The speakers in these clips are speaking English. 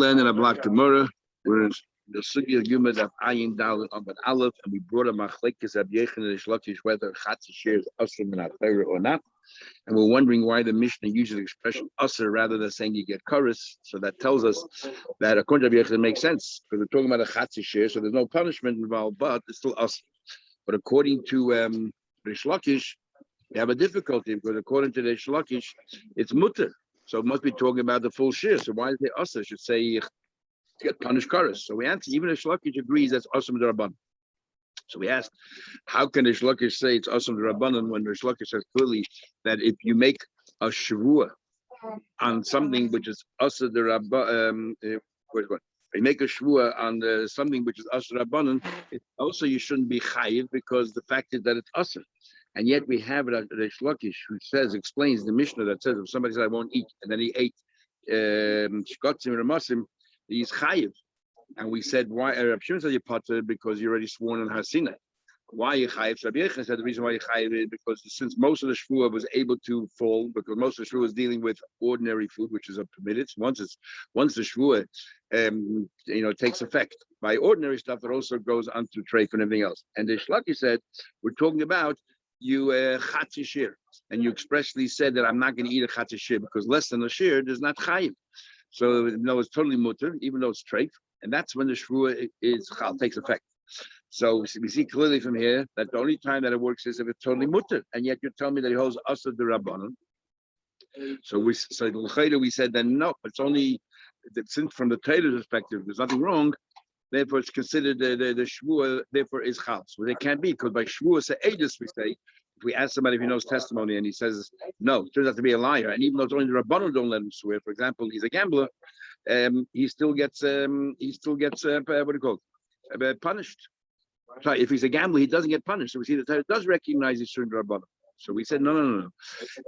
Land in a block Gemara. We're in the Sugya Yoma Daf Ayin Dal on the Aleph, and we brought a machlekes of Yechon and Shlakish whether Chatzi shares Asr min HaTorah or not. And we're wondering why the Mishnah uses the expression Asr rather than saying you get Karis. So that tells us that according to Yechon it makes sense because we're talking about a Chatzi share, so there's no punishment involved, but it's still Asr. But according to Rish Lakish, we have a difficulty because according to Rish Lakish, it's mutter. So it must be talking about the full share. So why is it Asr? Should say get punished Karis. So we answer, even if Lakish agrees that's Asr D'Rabbanan. So we asked, how can Rish Lakish say it's Asr D'Rabbanan when Rish Lakish says clearly that if you make a shavua on something which is Asr D'Rabbanan, you make a shvua on something which is Asr D'Rabbanan, also you shouldn't be chayiv because the fact is that it's Asr. And yet we have it at Rish Lakish who explains the Mishnah that says if somebody says I won't eat and then he ate shkotzim ramasim, he's chayiv. And we said why Rav Shimon said you potter because you already sworn on Har Sinai. Why you chayiv? So Rabbi Yechon said the reason why you chayiv is because since most of the shvua was able to fall, because most of the shvua is dealing with ordinary food, which is permitted. Once the shvua takes effect by ordinary stuff, it also goes onto treif and everything else. And the Shlaki said we're talking about you chatzi shir, and you expressly said that I'm not going to eat a chatzi shir because less than a shir does not chayiv. So it's totally mutter, even though it's treif, and that's when the shvua takes effect. So we see clearly from here that the only time that it works is if it's totally mutter, and yet you're telling me that he holds asr d'Rabbanan. So we said then no, it's only since from the Torah's perspective there's nothing wrong. Therefore, it's considered the shvua. Therefore, is chal. So they can't be because by shvua se'edus we say if we ask somebody if he knows testimony and he says no, it turns out to be a liar, and even though it's only the Rabbanon don't let him swear. For example, he's a gambler. He still gets what do you call it? Punished. So if he's a gambler, he doesn't get punished. So we see the Torah does recognize his certain Rabbanon. So we said no.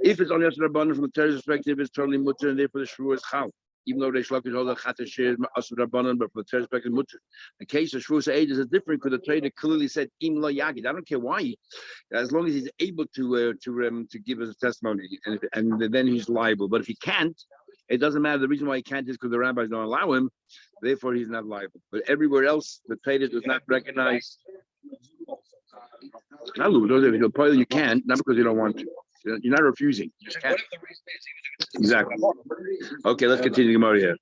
If it's only a Rabbanon from the Torah's perspective, it's totally mutter, and therefore the shvua is chal. Even though Reish Lakish holds a chatzi shir asr Rabbanan, but from the Torah's perspective, mutter. The case of shvua se'ed is different because the Torah clearly said im lo yagid. I don't care why, as long as he's able to give us a testimony, and then he's liable. But if he can't, it doesn't matter. The reason why he can't is because the rabbis don't allow him. Therefore, he's not liable. But everywhere else, the Torah does not recognize. You can't, not because you don't want to. You're not refusing. You just can't. Exactly. Okay, let's continue the Gemara here.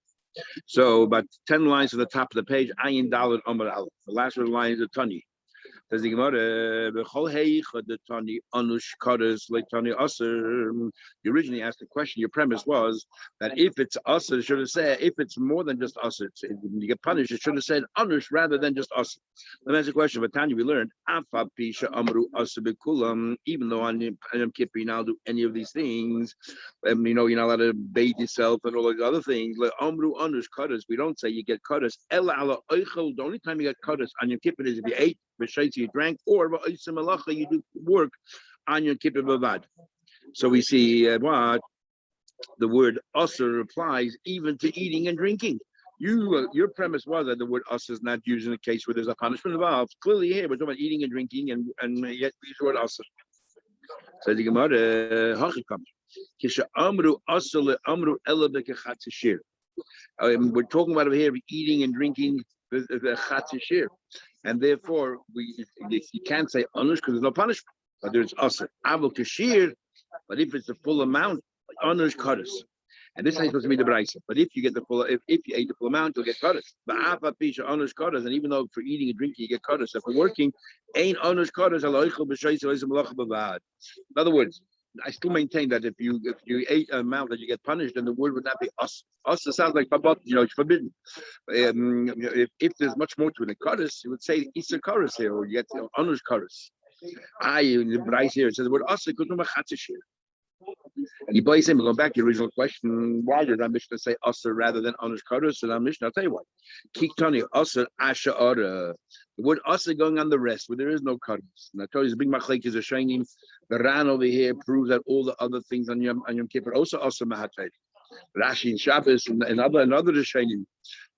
So, about 10 lines from the top of the page, Ayin Dalet Amar Aleph. The last line is a Tani. Says the Gemara, you originally asked the question, your premise was that if it's Asr, it should have said, if it's more than just Asr, you get punished, it should have said Anush rather than just Asr. Let me ask the question, but Tanya, we learned, even though on Yom Kippur you now do any of these things, you're not allowed to bathe yourself and all those other things, we don't say you get Kadas. The only time you get Kadas on Yom Kippur is if you ate, you drank, or you do work on your kippur bavad. So we see what the word asr applies even to eating and drinking. Your premise was that the word asr is not used in a case where there's a punishment involved. Clearly here we're talking about eating and drinking, and yet we use the word asr. So the Gemara we're talking about over here eating and drinking the chatzi shir. And therefore, you can't say anush because there's no punishment. But there's asr. Avol kashir, but if it's the full amount, anush kadas. And this is supposed to be the brayso. But if you get the full, if you ate the full amount, you'll get kadas. But afa pisha anush kadas, and even though for eating and drinking you get kadas, if for working, ain't anush kadas aloichel b'shayis oizim malacha b'vad. In other words, I still maintain that if you ate an amount that you get punished, then the word would not be us. Us sounds like it's forbidden. If there's much more to it than karas, you would say Isa karas here, or you get anush karas. The Bryce here it says the word us because no machatzish. And you boys going back to your original question, why did our Mishnah say usr rather than anush karas? And our Mishnah, I'll tell you what. Kiktani usr asha ora. The word usr going on the rest, where there is no karas. And I told you, the big machlek is a shining. The Ran over here proves that all the other things on Yom Kippur also usr mahatayv. Rashi and Shabbos and other Rishonim,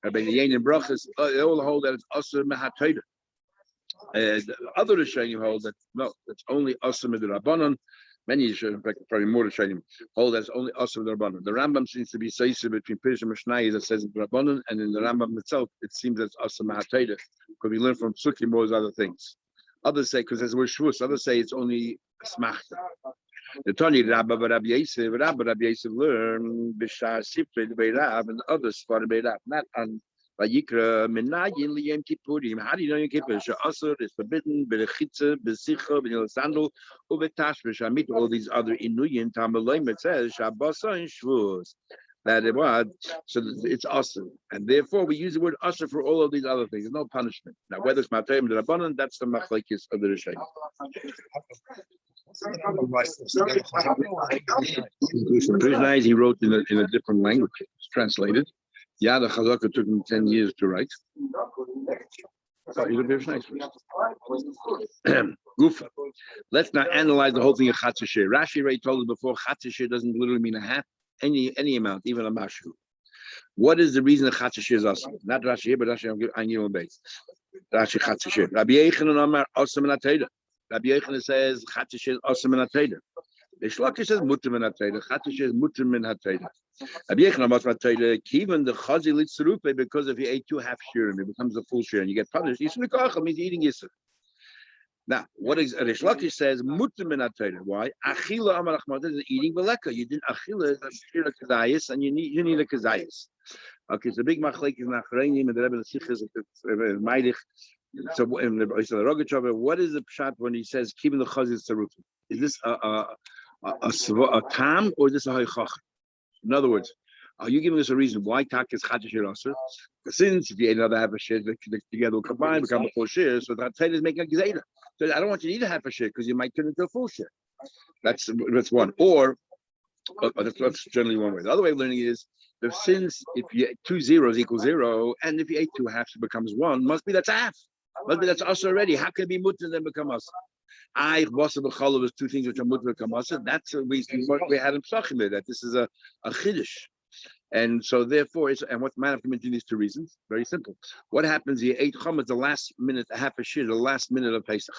Rabbi Yain and Brachas, they all hold that it's usr mahatayv. The other Rishonim hold that no, it's only usr midrabanan. Many, in fact, probably more Rishonim hold that's only also the Rabbanon. The Rambam seems to be saisa between Pirish and Mishnah that says the Rabbanon, and in the Rambam itself, it seems that's also Mahatayda, because we learn from Sukkim more other things. Others say, because there's a word Shvus, others say it's only Smachta. The Tani Rabba Rabbi Yosef learn Bishar Sifred Beirab and others for Beirab, not on Vayikra Menayin Liyem Kippurim. How do you know Yom Kippur? Sha'asur is forbidden, Berechitza, Besicha, Benil Sandal, Uvetashvish, Amit, all these other Inuyin, Tamalayim, it says, Shabbasa and Shvuz. That it was, so it's usher, and therefore we use the word usher for all of these other things. There's no punishment. Now, whether it's Matayim or Rabbanan, that's the machlekes of the Rishonim. He wrote in a different language. It's translated. Yeah, the Chazaka took him 10 years to write. So he's a very nice person. Gufa. Let's now analyze the whole thing of Chatzashir. Rashi already told us before, Chatzashir doesn't literally mean a half. Any amount, even a mashu. What is the reason that chatzashir is awesome? Not Rashi here, but Rashi on your own base. Rashi chatzashir. Rabbi Yechanan Amar awesome in Atayda. Rabbi Yechanan says chatzashir is awesome in Atayda. The Shlakish says mutim in Atayda. Chatzashir is mutim in Atayda. Rabbi Yechanan Amar Atayda. Even the chazi litzerupe, because if you ate 2 half shirim, it becomes a full shir and you get punished. Yisur nekachal means eating yisur. Now, what is Rish Lakish says? Mutim in Atayda. Why? Achila amar achmad is eating beleka. You didn't achila is a shira kazayis, and you need a kazayis. Okay, so big machlek is nachreinim and the Rebbe Sikh is meidich. So in the Rogachover, what is the pshat when he says keeping the chazis tzarufim? Is this a tam or is this a haychach? In other words, are you giving us a reason why tak is chatzashir aser? Since if you ate another half a share, together will combine, become a full share. So that Taylor is making a gezeda. So I don't want you to eat a half a share because you might turn into a full share. That's one. Or that's generally one way. The other way of learning is that since if you ate 2 zeros equals 0, and if you ate 2 halves it becomes 1, must be that's a half. Must be that's us already. How can it be mutter and then become us? I was the cholov is 2 things which are mutter become us. That's a reason what we had in Psachim there, that this is a chiddush. And so therefore, and what's the matter of committing these 2 reasons? Very simple. What happens? You ate chametz the last minute, a half a shir, the last minute of Pesach.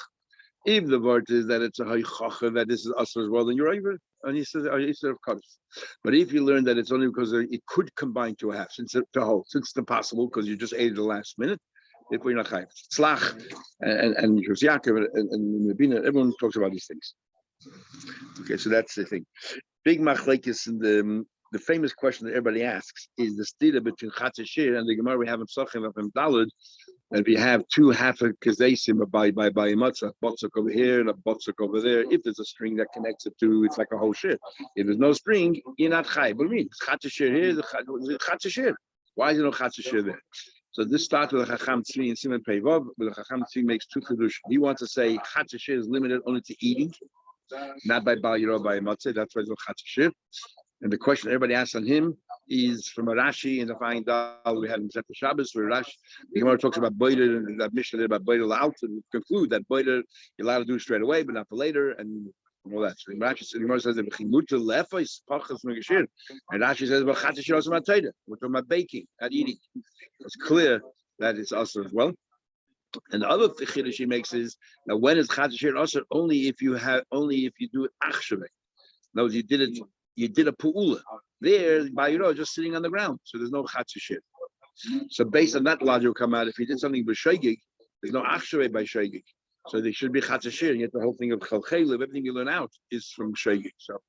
If the word is that it's a haychacha, that this is us as well, then you're over. And he says, of course. But if you learn that it's only because it could combine to a half, since it's impossible because you just ate it the last minute, if we're not chayiv, Tzlach and Yaakov and Rabina, everyone talks about these things. Okay, so that's the thing. Big machlekes in the famous question that everybody asks is the stira between chatzashir and the Gemara we have in Psachim of Daled. And if you have 2 half a kazaysim by a matzah, botzak over here and a botzak over there, if there's a string that connects it to, it's like a whole shir. If there's no string, you're not chayiv. What do you mean? It's chatzashir here, chatzashir. Why is there no chatzashir there? So this starts with a Chacham Tzvi and Simon Peivav, but the Chacham Tzvi makes 2 chidush. He wants to say chatzashir is limited only to eating, not by Bal Yiro, by a matzah. That's why it's no chatzashir. And the question everybody asks on him is from a Rashi in the Fine Dal we had in Sefer Shabbos, where Rashi, the Gemara talks about boiler and that Mishnah there about boiler out, and conclude that boiler you're allowed to do straight away, but not for later, and all that. So the Gemara says that and Rashi says, well, we're talking about baking, not eating. It's clear that it's also as well. And the other chiddush she makes is that when it's chatzashir also only if you do it achshaveh. In other words, you did a pu'ula. There, by just sitting on the ground. So there's no chatzashir. So based on that logic will come out, if you did something b'sheigig, there's no achshaveh by sheigig. So there should be chatzashir, and yet the whole thing of chalchelev, everything you learn out is from sheigig. So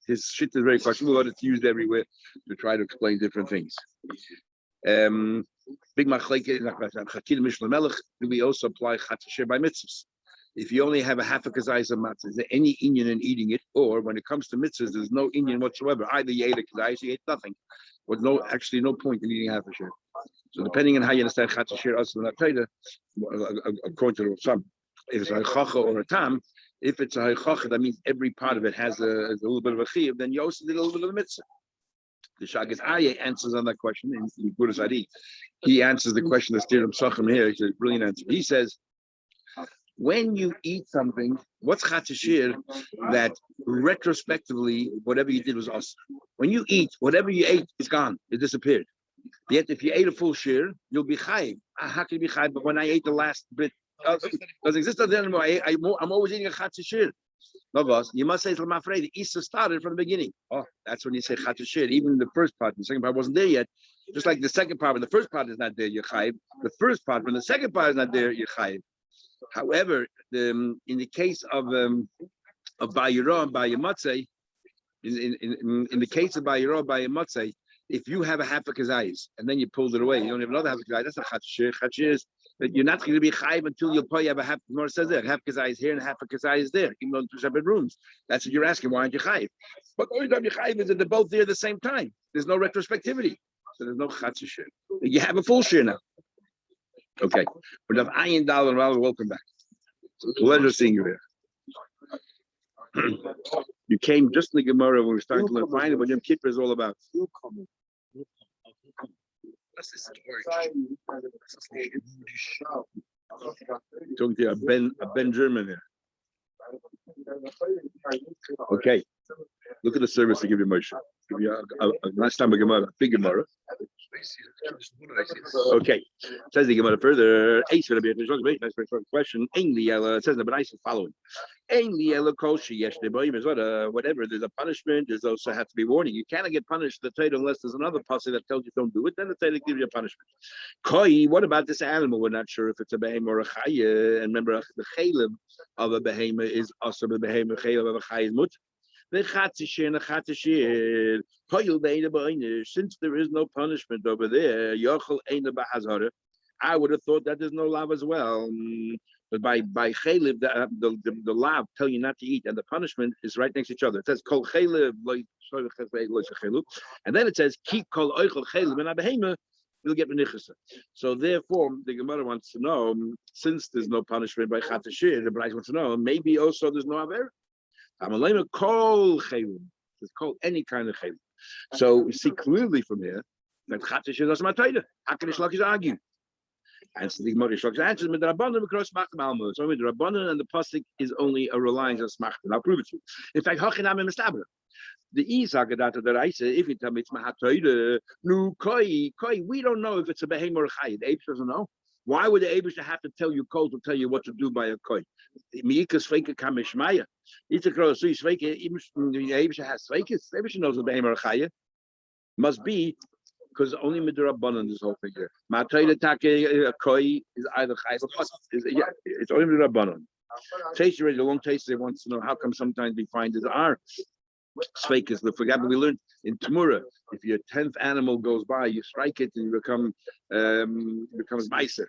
his shit is very questionable, but it's used everywhere to try to explain different things. Big machleke, do we also apply chatzashir by mitzvahs? If you only have a half a kazayis of matzah, is there any inyan in eating it? Or when it comes to mitzvahs, there's no inyan whatsoever. Either you ate a kazayis, you ate nothing. With no point in eating half a share. So depending on how you understand chatzashir also in Atayda, according to some, if it's a haychacha or a tam, if it's a haychacha, that means every part of it has a little bit of a chiyuv, then you also did a little bit of a mitzvah. The Shagas Aryeh answers on that question in Buddha's Adi. He answers the question that's Tiram Sachem here. It's a brilliant answer. He says, when you eat something, what's chatzashir that retrospectively whatever you did was awesome? When you eat, whatever you ate is gone. It disappeared. Yet if you ate a full shir, you'll be chayiv. How can you be chayiv? But when I ate the last bit, doesn't exist anymore. I'm always eating a chatzashir. Novas, you must say to Mafrei, the Isa started from the beginning. Oh, that's when you say Chatashir. Even the first part, the second part wasn't there yet. Just like the second part, when the first part is not there, you're chayiv. The first part, when the second part is not there, you're chayiv. However, in the case of Bayiro and Bayamotzei, in the case of Bayiro and Bayamotzei, if you have a half a kazayis and then you pulled it away, you don't have another half a kazayis. That's not Chatashir. Chatashir is that you're not going to be chayiv until you have a half. The Gemara says there, half kazayis here and half a kazayis there, even though in two separate rooms. That's what you're asking. Why aren't you chayiv? But the only time you're chayiv is that they're both there at the same time. There's no retrospectivity, so there's no Chatashir. You have a full share now. Okay, we're done. Ayin Dal and welcome back. Pleasure seeing you here. You came just in the Gemara when we were starting to learn finally what Yom Kippur is all about. What's this story? Talking to a Ben German here. Okay, look at the service I give you, Moshe. Give you a nice time a Gemara, big Gemara. Okay, says the Gemara further. Nice question. It says the B'nai is following. Whatever, there's a punishment. There's also have to be warning. You cannot get punished the Torah unless there's another passage that tells you don't do it. Then the Torah gives you a punishment. Koi, what about this animal? We're not sure if it's a behemoth or a chaya. And remember, the chaylim of a behemoth is also the behemoth. Chaylim of a chaya is mut. Since there is no punishment over there, I would have thought that there's no lav as well. But by chaylev, the lav tell you not to eat, and the punishment is right next to each other. It says kol chaylev, and then it says keep kol oichel chaylev and abehema. You'll get benichasa. So therefore, the Gemara wants to know, since there's no punishment by chatashir, the Bryce wants to know, maybe also there's no aver. Amalema kol chaylev. It's called any kind of chaylev. So we see clearly from here that chatashir doesn't matter. How can Ishlakish argue? And so the Gemara answers with the Rabbanan across Machtam Alma. So with the Rabbanan and the pasuk is only a reliance on Smachtam. I'll prove it to you. In fact, Hachinam and Mistabra. The Isagadata that I say, if you tell me it's Mahatoida, no koi, we don't know if it's a behem or a chay. The Abish doesn't know. Why would the Abish have to tell you kol to tell you what to do by a koi? Miikas feike kamishmaya. It's a cross. So feike. The Abish has feikes. The Abish knows a behem or a chay. Must be. Because only midrabanan this whole figure. Matayda take a koi is either chayes or pasuk. It's only midrabanan. Taste already, the long taste. They want to know how come sometimes we find there are sfeikas. For example, we learned in Tamura, if your 10th animal goes by, you strike it and you becomes meiser.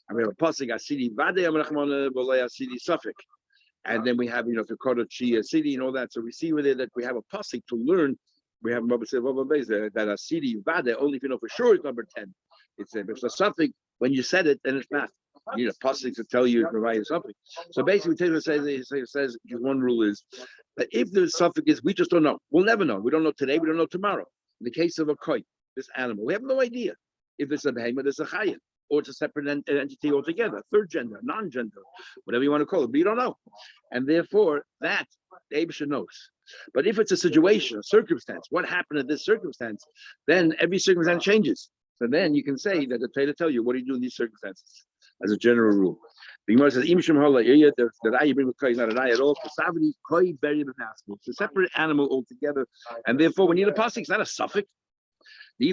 And we have a pasuk asidi vade amrachmana v'lei asidi suffolk. And then we have Fikota chi asidi and all that. So we see with it that we have a pasuk to learn. We have that a city vade only if you know for sure it's number 10. It's a something when you said it, then it's not. You need a pasuk to tell you provide something. So basically, Taylor says one rule is that if the suffix is we just don't know. We'll never know. We don't know today. We don't know tomorrow. In the case of a koi, this animal, we have no idea if it's a behemoth, it's a chayim, or it's a separate entity altogether, third gender, non-gender, whatever you want to call it. But you don't know, and therefore that the Abisha knows. But if it's a situation, a circumstance, what happened in this circumstance, then every circumstance changes. So then you can say that the Torah tell you what do you do in these circumstances, as a general rule. The Gemara says, the eye you bring with koi is not an eye at all. It's a separate animal altogether, and therefore we need a pasuk. It's not a suffix. He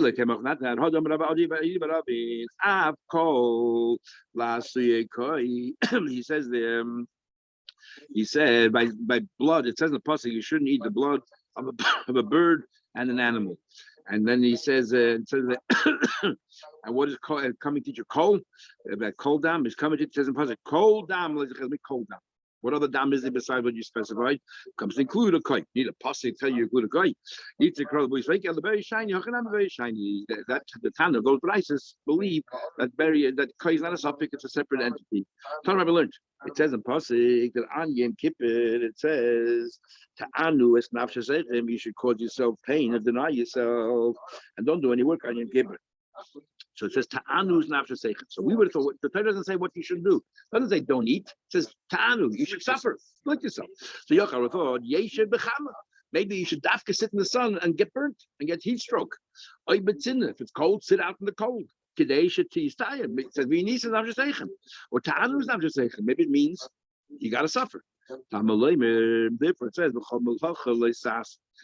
says there. He said by blood. It says in the pasuk you shouldn't eat the blood of a bird and an animal. And then he says that and what is coming teacher kol? That kol dam is coming. It says in pasuk kol dam. Kol dam. What other dam is there besides what you specified? Comes to include a koi. Need a pasuk to tell you include a koi. Need to crow the boys fake. Very shiny. Very shiny. That the Tana those prices believe that koi is not a suffix. It's a separate entity. Tana Rabbi learned. It says in pasuk that on Yom Kippur it says ta'anu es nafshasechem. You should cause yourself pain and deny yourself and don't do any work on Yom Kippur. So it says ta'anu es nafshasechem. So we would have thought the Torah doesn't say what you should do. It doesn't say don't eat. It says ta'anu. You should suffer. Look yourself. So Yochar thought yeshed b'chama. Maybe you should dafka sit in the sun and get burnt and get heat stroke. Oy betzina. If it's cold, sit out in the cold. Today should tease tired. It says we need some nafshasechem or ta'anu es nafshasechem. Maybe it means you got to suffer. Therefore, it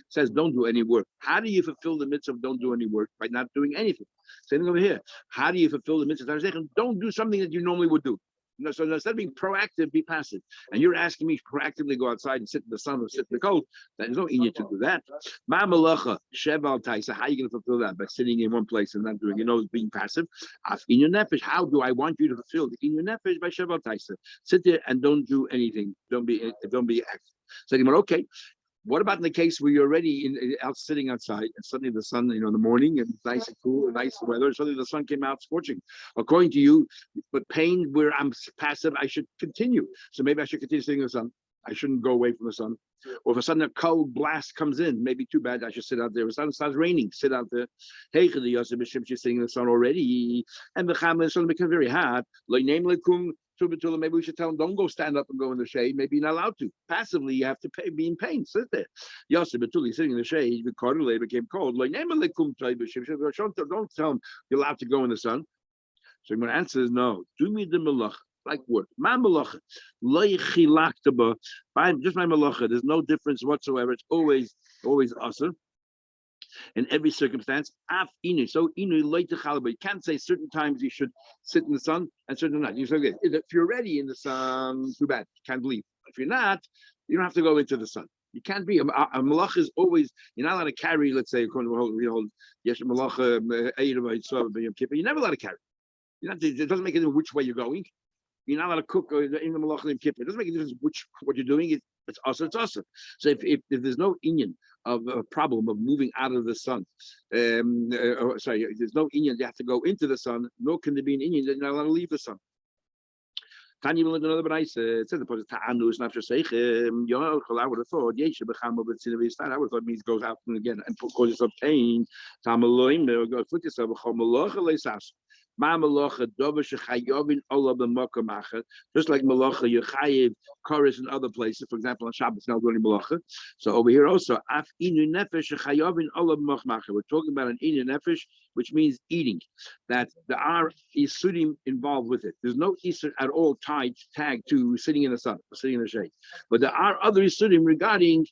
says don't do any work. How do you fulfill the mitzvah of don't do any work? By not doing anything. Same thing over here. How do you fulfill the mitzvah? Don't do something that you normally would do. No, so instead of being proactive, be passive. And you're asking me to proactively go outside and sit in the sun or sit in the cold. There's no need to do that. Ma malacha sheval taisa. How are you going to fulfill that? By sitting in one place and not doing, being passive. Af in your nefesh. How do I want you to fulfill the in your nefesh by sheval taisa? Sit there and don't do anything. Don't be active. So okay. What about in the case where you're already out sitting outside and suddenly the sun, in the morning and it's nice and cool and nice weather, suddenly the sun came out scorching. According to you, but pain where I'm passive, I should continue. So maybe I should continue sitting in the sun. I shouldn't go away from the sun. Or if a sudden a cold blast comes in, maybe too bad, I should sit out there. If it starts raining, sit out there. Hey, you're sitting in the sun already. And the sun becomes very hot. Maybe we should tell him, don't go stand up and go in the shade. Maybe you're not allowed to. Passively, you have to be in pain. Sit there. Yosef Betuli sitting in the shade, later became cold. Don't tell him you're allowed to go in the sun. So my answer is no. Do me the malach. Like work. My malacha. Just my malacha. There's no difference whatsoever. It's always awesome. In every circumstance, so you can't say certain times you should sit in the sun and certain not. You say, okay, if you're already in the sun, too bad, you can't leave. If you're not, you don't have to go into the sun. You can't be a malach is always, you're not allowed to carry, let's say, according to yes, malacha, you're never allowed to carry. It doesn't make a difference which way you're going. You're not allowed to cook in the malach and kippur. It doesn't make a difference what you're doing. It's awesome. So if there's no inyan of a problem of moving out of the sun, there's no inyan you have to go into the sun, nor can there be an inyan that you're not allowed to leave the sun. Tanya will another but I said it says the positive ta'anu is not just saying I would have thought I would have thought means goes out and again and causes of pain. Tamaloim go foot yourself just like malacha you chayiv chorus in other places, for example on Shabbos now doing malacha. So over here also af inu nefesh chayavin olav machmacher. We're talking about an inu nefesh, which means eating. That there are isurim involved with it. There's no isur at all tagged to sitting in the sun or sitting in the shade, but there are other isurim regarding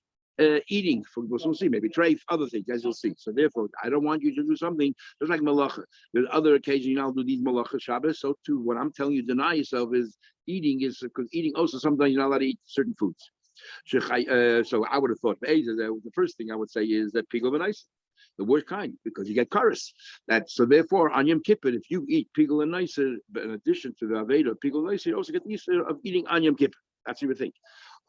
eating, for we'll see, maybe treif, other things, as you'll see. So therefore, I don't want you to do something just like malacha. There's other occasions I'll do these malacha Shabbos. So too, what I'm telling you, deny yourself is eating because eating also sometimes you're not allowed to eat certain foods. So I would have thought the first thing I would say is that pigul v'nais, the worst kind, because you get karas. So therefore on Yom Kippur, if you eat pigul and nicer, but in addition to the aveda of pigul nicer, you also get the issue of eating on Yom Kippur. That's what you think.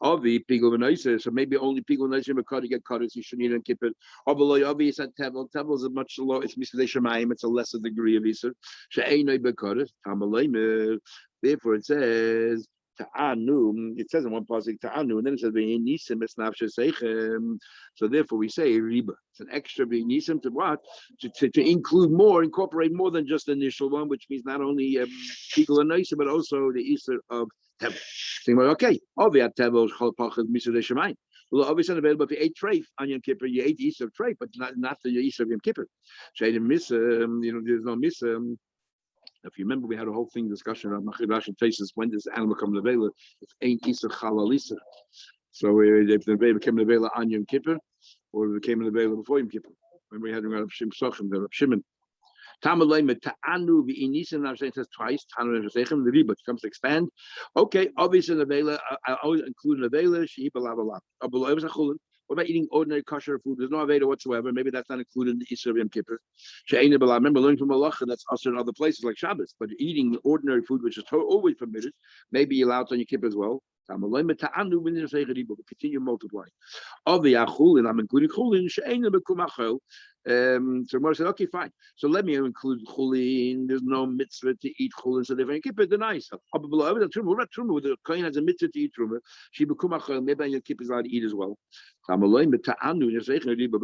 Avi pigul v'naiser, so maybe only pigul v'naiser makar to get cutters. You shouldn't eat on kippur. Avaloi avi is at tevel. Tevel is a much lower. It's misdei shemayim. It's a lesser degree of iser. She'einoi bekaris. Tamalei. Therefore, it says ta'anu. It says in one pasuk ta'anu, and then it says v'inisim esnafshe seichem. So therefore, we say riba. It's an extra v'inisim to what? To include more, incorporate more than just the initial one, which means not only pigul v'naiser but also the iser of tevel. Saying, okay, obviously, tevel pachas misudei shemayim. Well, obviously available if you ate treif on Yom Kippur, you ate the Easter of treif, but not the Easter of Yom Kippur. Shaydim miss, there's no miss. If you remember, we had a whole discussion about Machir and faces when does the animal come to Vela? If ain't Easter Chalal Easter. So if the Vela came to Vela on Yom Kippur, or if it came to Vela before Yom Kippur. Remember, we had Rav Shimon. Ta'anu v'inisim. Now it says twice. Ta'anu v'sechem the riba comes to expand. Okay, obviously the vela. I always include the vela. She balavala. What about eating ordinary kosher food? There's no aveda whatsoever. Maybe that's not included in the Isra of Yom Kippur. Remember learning from Malacha that's also in other places like Shabbos. But eating ordinary food, which is always permitted, may be allowed on Yom Kippur as well. Continue multiplying. Of the achulin, I'm including chulin. So Moshe said, okay, fine. So let me include chulin. There's no mitzvah to eat chulin, so therefore Kippur denies. What about truma? The kohen has a mitzvah to eat truma. She bekumachel. Maybe on Yom Kippur is allowed to eat as well. But we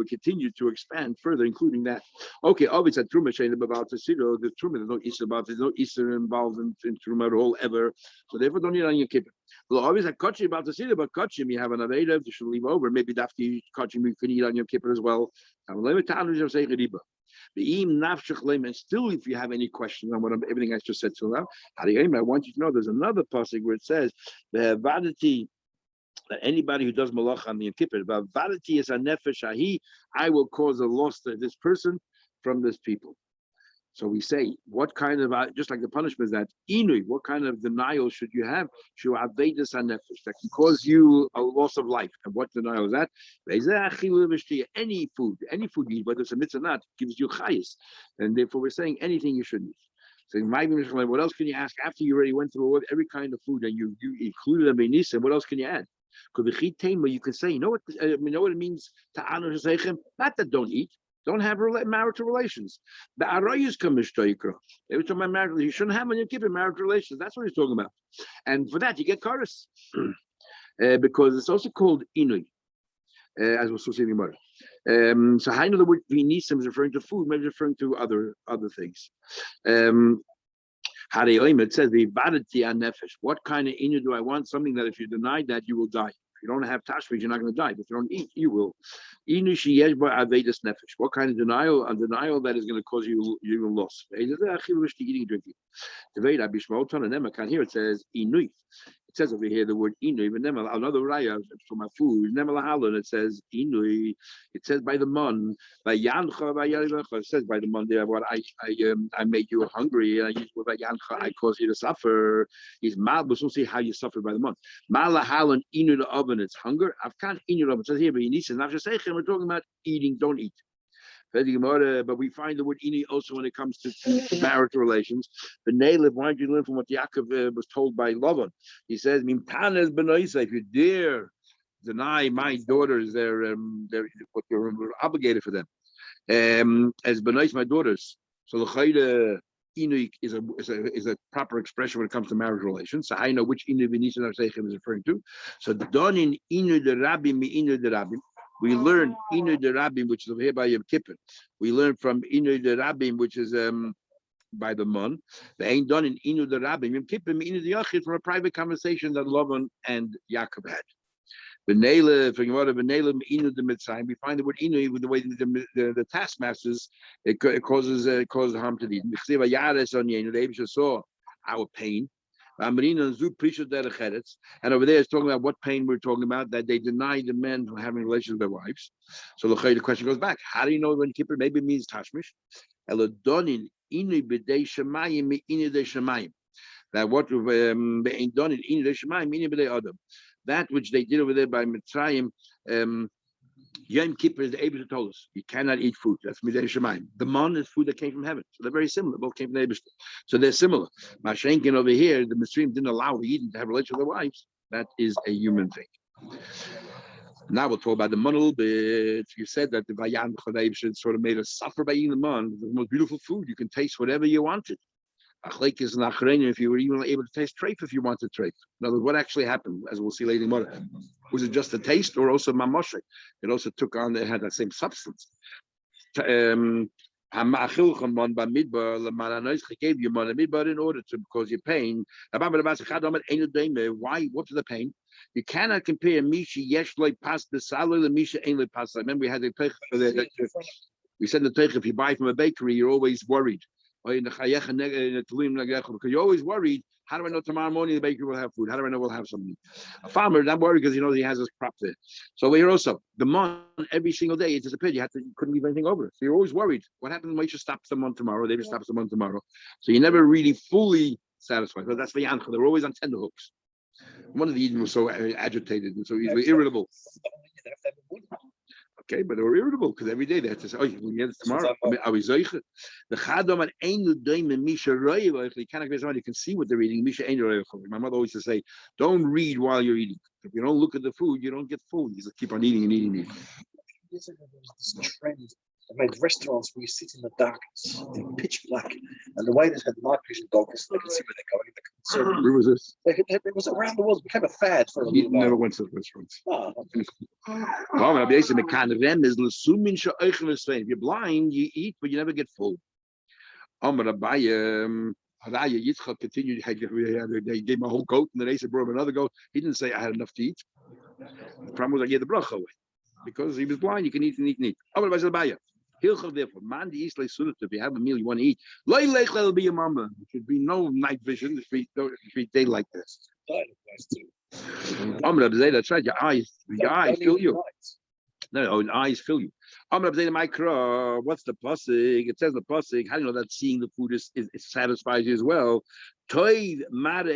continue to expand further, including that. Okay, obviously truma shein about the siddur. The truma there's no isur about. There's no isur involved in truma at all ever. So therefore, don't eat on Yom Kippur. Well, obviously kachim about the siddur, but kachim you have an aveda. You should leave over. Maybe after kachim you can eat on Yom Kippur as well. And still, if you have any questions on everything I just said till now, I want you to know there's another passage where it says the vanity that anybody who does malach on the Yom Kippur, vanity is a nefesh ahi, I will cause a loss to this person from this people. So we say, what kind of, just like the punishment is that, inui, what kind of denial should you have? That can cause you a loss of life. And what denial is that? Any food you eat, whether it's a mitzvah or not, gives you chayis. And therefore we're saying anything you shouldn't eat. So what else can you ask after you already went through every kind of food and you included them in Nisa? What else can you add? Because you can say, you know what it means to honor Hashem? Not that don't eat. Don't have marital relations. The arayus kamishtoikro. They were talking about marital. You shouldn't have when you keep in marital relations. That's what he's talking about. And for that, you get chorus. Because it's also called inui, as we'll see in the Gemara. So I know the word vinisim is referring to food, maybe referring to other things. It says what kind of inu do I want? Something that if you deny that, you will die. If you don't have tashmish, you're not going to die. But if you don't eat, you will. What kind of denial? A denial that is going to cause you loss. Eating and drinking. Here it says inui. It says over here the word inui. Another raya for my food. And it says inui. It says by the mon. By yancha. It says by the mon. There, what I made you hungry. And I use by yancha. I caused you to suffer. Is mal. We'll see how you suffer by the mon. Malahalan inu the oven. It's hunger. I've can't inu the oven. It says here, but we're talking about eating. Don't eat. But we find the word ini also when it comes to marital relations. The Nalev, why did you learn from what Yaakov was told by Lavan? He says, if you dare deny my daughters their what you're obligated for them, as benais my daughters. So the chayda inu is a proper expression when it comes to marriage relations. So I know which inu v'nisan arsechem is referring to. So don in inu the rabbi mi inu the rabbi. We learn Inu de Rabbim, which is over here by Yom Kippur. We learn from Inu de Rabbim, which is by the Mon. They ain't done in Inu de Rabbim. Yom Kippur, Inu de Yachid, from a private conversation that Lavan and Yaakov had. Benela, Benela, Inu de Mitzrayim. We find the word Inu with the way the taskmasters, it causes harm to these. They saw our pain. And over there it's talking about what pain we're talking about, that they deny the men from having relations with their wives. So the question goes back. How do you know when Kippur maybe means tashmish? That what ain't done in inu de shemayim, meaning b'dei adam. That which they did over there by Mitzrayim, Yom Kippur is able to tell us you cannot eat food. That's midei shemayim. The man is food that came from heaven, so they're very similar. Both came from the Eibishter, so they're similar. Mashenkin over here, the Mitzrayim didn't allow the Eden to have relations with their wives. That is a human thing. Now we'll talk about the man a little bit. You said that the Vayan Chodei sort of made us suffer by eating the man. The most beautiful food. You can taste whatever you wanted. If you were even able to taste treif if you wanted treif. In other words, what actually happened, as we'll see later on, was it just a taste or also mamoshe? It also it had that same substance. Gave you man midbar in order to cause you pain. Why? What's the pain? You cannot compare mishi yesh loy pas the salad and misha ain't loy pas. Remember we had we said in the teich, if you buy from a bakery, you're always worried. Because you're always worried. How do I know tomorrow morning the bakery will have food? How do I know we'll have something? A farmer not worried because he knows he has his crop there. So here also, the month every single day it disappeared. You couldn't leave anything over. So you're always worried. What happens when you stop someone tomorrow? They just stop someone tomorrow. So you're never really fully satisfied. But that's the yancha. They're always on tenterhooks. One of the Eden was so agitated and so easily irritable. Okay, but they were irritable because every day they had to say, "Oh, we'll get it tomorrow." Are we zeicher? The chadam and ein doim and misha royev. You cannot get somebody. You can see what they're eating. Misha ein royev. My mother always used to say, "Don't read while you're eating. If you don't look at the food, you don't get full. You just keep on eating and eating and eating." Years ago, there was this trend that made restaurants where you sit in the darkness, in pitch black, and the waiters had night vision goggles so they could see where they're going. Where was this? It was around the world. It became a fad for a little while. Never went to the restaurants. Oh, If you're blind, you eat, but you never get full. Yitzchak continued. They gave him a whole goat, and then they brought him another goat. He didn't say I had enough to eat. The problem was I gave the bracha away because he was blind. You can eat and eat and eat. Therefore, man, the East if you have a meal you want to eat, there should be no night vision. It should be daylight this. That's right. Your eyes fill you. No, eyes fill you. What's the pasuk? It says the pasuk. How do you know that seeing the food is satisfies you as well? That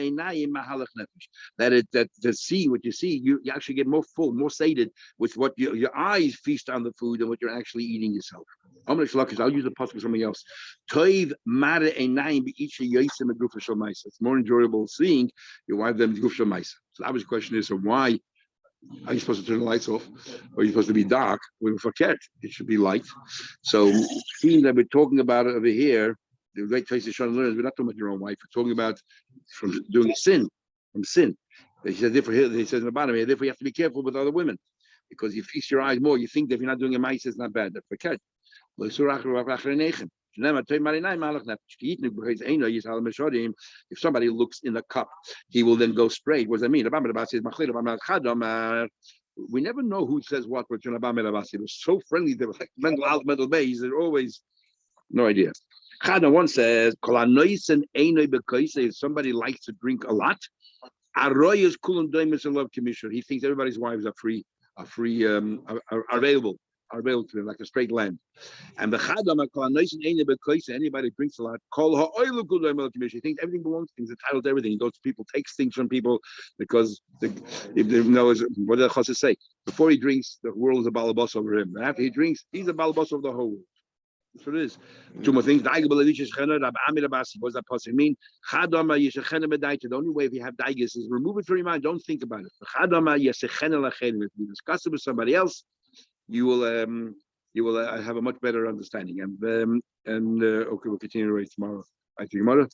that to see what you see, you actually get more full, more sated with what your eyes feast on the food than what you're actually eating yourself. I'll use the pasuk for something else. It's more enjoyable seeing your wife than guf shemaisa. So that was the question is, so why? Are you supposed to turn the lights off? Or are you supposed to be dark? We're forget. It should be light. So, seeing that we're talking about it over here, the great place to show and learn is we're not talking about your own wife. We're talking about from doing sin, from sin. He says, therefore, he says in the bottom here, therefore you have to be careful with other women because you feast your eyes more. You think that if you're not doing a mice, it's not bad. Forget. If somebody looks in the cup, he will then go straight. What does that mean? We never know who says what. It was so friendly. They were like mental out, mental base. They're always no idea. Chadam one says, if somebody likes to drink a lot, he thinks everybody's wives are free, are available. Are available to him like a straight land. And the chadam anybody drinks a lot. He thinks everything belongs to him. He's entitled to everything. He goes to people, takes things from people because if they know what did the chassid say? Before he drinks, the world is a balabas over him. And after he drinks, he's a balabas over the whole world. That's what it is. Two more things. What does that possibly mean? The only way if you have daigas is remove it from your mind. Don't think about it. If you discuss it with somebody else, you will have a much better understanding. Okay, we'll continue right tomorrow. I think tomorrow.